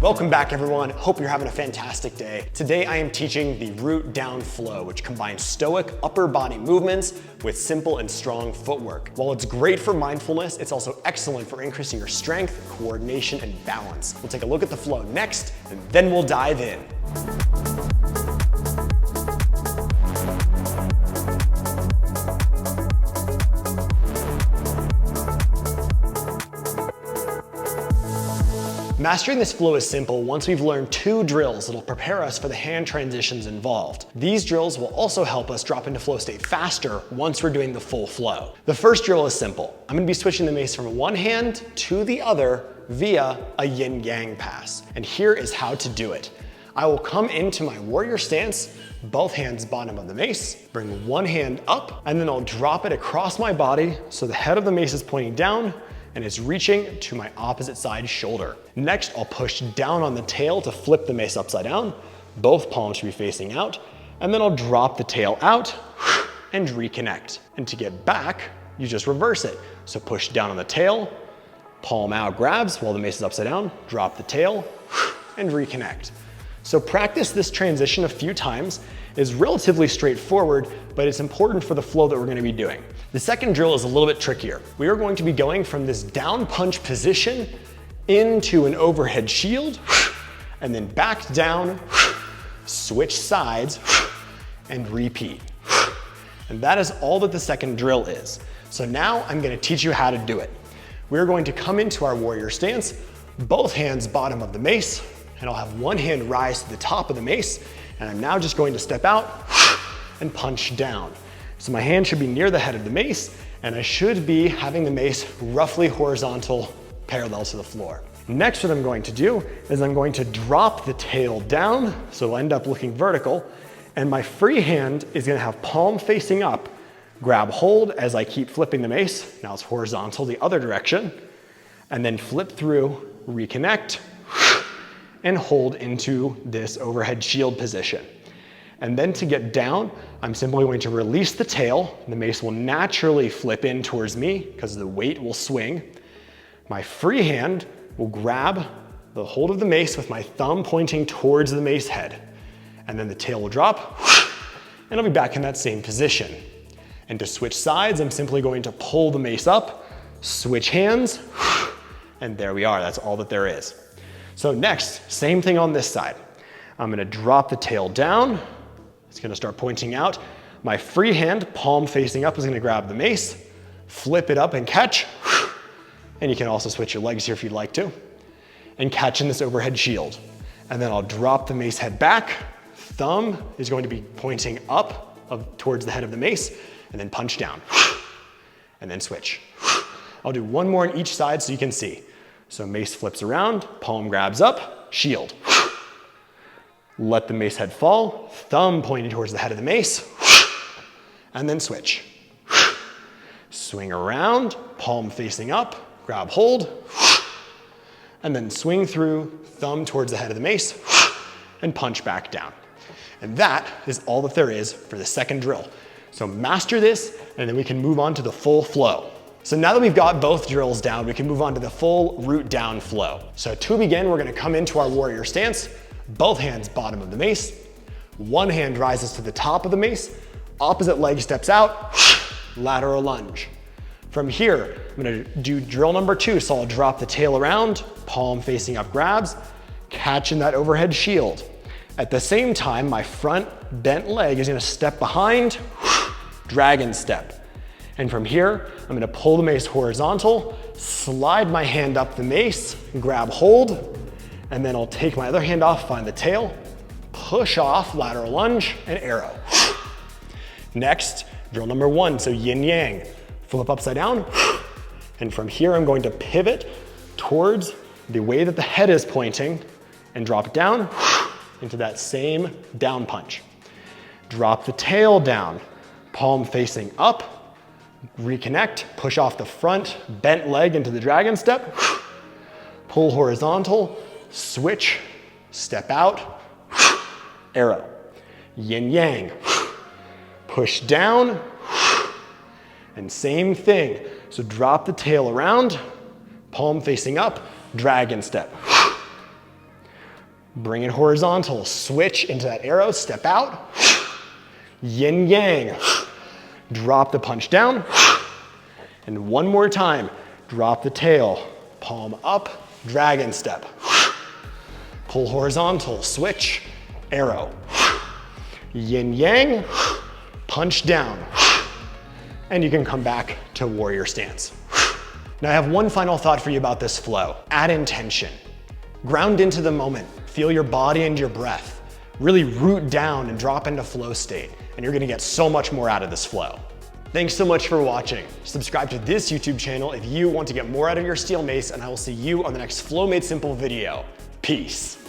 Welcome back, everyone. Hope you're having a fantastic day. Today I am teaching the root down flow, which combines stoic upper body movements with simple and strong footwork. While it's great for mindfulness, it's also excellent for increasing your strength, coordination, and balance. We'll take a look at the flow next, and then we'll dive in. Mastering this flow is simple once we've learned 2 drills that'll prepare us for the hand transitions involved. These drills will also help us drop into flow state faster once we're doing the full flow. The first drill is simple. I'm gonna be switching the mace from one hand to the other via a yin-yang pass. And here is how to do it. I will come into my warrior stance, both hands bottom of the mace, bring one hand up, and then I'll drop it across my body so the head of the mace is pointing down and it's reaching to my opposite side shoulder. Next, I'll push down on the tail to flip the mace upside down. Both palms should be facing out. And then I'll drop the tail out and reconnect. And to get back, you just reverse it. So push down on the tail, palm out grabs while the mace is upside down, drop the tail, and reconnect. So practice this transition a few times. It's relatively straightforward, but it's important for the flow that we're gonna be doing. The second drill is a little bit trickier. We are going to be going from this down punch position into an overhead shield, and then back down, switch sides, and repeat. And that is all that the second drill is. So now I'm gonna teach you how to do it. We're going to come into our warrior stance, both hands bottom of the mace, and I'll have one hand rise to the top of the mace, and I'm now just going to step out and punch down. So my hand should be near the head of the mace, and I should be having the mace roughly horizontal, parallel to the floor. Next, what I'm going to do is I'm going to drop the tail down, so it'll end up looking vertical, and my free hand is gonna have palm facing up, grab hold as I keep flipping the mace, now it's horizontal the other direction, and then flip through, reconnect, and hold into this overhead shield position. And then to get down, I'm simply going to release the tail. The mace will naturally flip in towards me because the weight will swing. My free hand will grab the hold of the mace with my thumb pointing towards the mace head. And then the tail will drop, and I'll be back in that same position. And to switch sides, I'm simply going to pull the mace up, switch hands, and there we are. That's all that there is. So next, same thing on this side. I'm gonna drop the tail down. It's gonna start pointing out. My free hand, palm facing up, is gonna grab the mace, flip it up and catch. And you can also switch your legs here if you'd like to. And catch in this overhead shield. And then I'll drop the mace head back. Thumb is going to be pointing up towards the head of the mace, and then punch down. And then switch. I'll do one more on each side so you can see. So mace flips around, palm grabs up, shield. Let the mace head fall, thumb pointing towards the head of the mace, and then switch. Swing around, palm facing up, grab hold, and then swing through, thumb towards the head of the mace, and punch back down. And that is all that there is for the second drill. So master this, and then we can move on to the full flow. So now that we've got both drills down, we can move on to the full root down flow. So to begin, we're gonna come into our warrior stance, both hands bottom of the mace, one hand rises to the top of the mace, opposite leg steps out, lateral lunge. From here, I'm gonna do drill number 2, so I'll drop the tail around, palm facing up grabs, catch in that overhead shield. At the same time, my front bent leg is gonna step behind, dragon step. And from here, I'm gonna pull the mace horizontal, slide my hand up the mace, grab hold, and then I'll take my other hand off, find the tail, push off, lateral lunge, and arrow. Next, drill number 1, so yin yang. Flip upside down, and from here I'm going to pivot towards the way that the head is pointing and drop it down into that same down punch. Drop the tail down, palm facing up, reconnect, push off the front, bent leg into the dragon step, pull horizontal, switch, step out, arrow, yin yang, push down, and same thing. So drop the tail around, palm facing up, dragon step. Bring it horizontal, switch into that arrow, step out. Yin yang. Drop the punch down. And one more time, drop the tail, palm up, dragon step. Pull horizontal, switch, arrow. Yin yang, punch down. And you can come back to warrior stance. Now I have one final thought for you about this flow. Add intention. Ground into the moment. Feel your body and your breath. Really root down and drop into flow state. And you're gonna get so much more out of this flow. Thanks so much for watching. Subscribe to this YouTube channel if you want to get more out of your steel mace, and I will see you on the next Flow Made Simple video. Peace.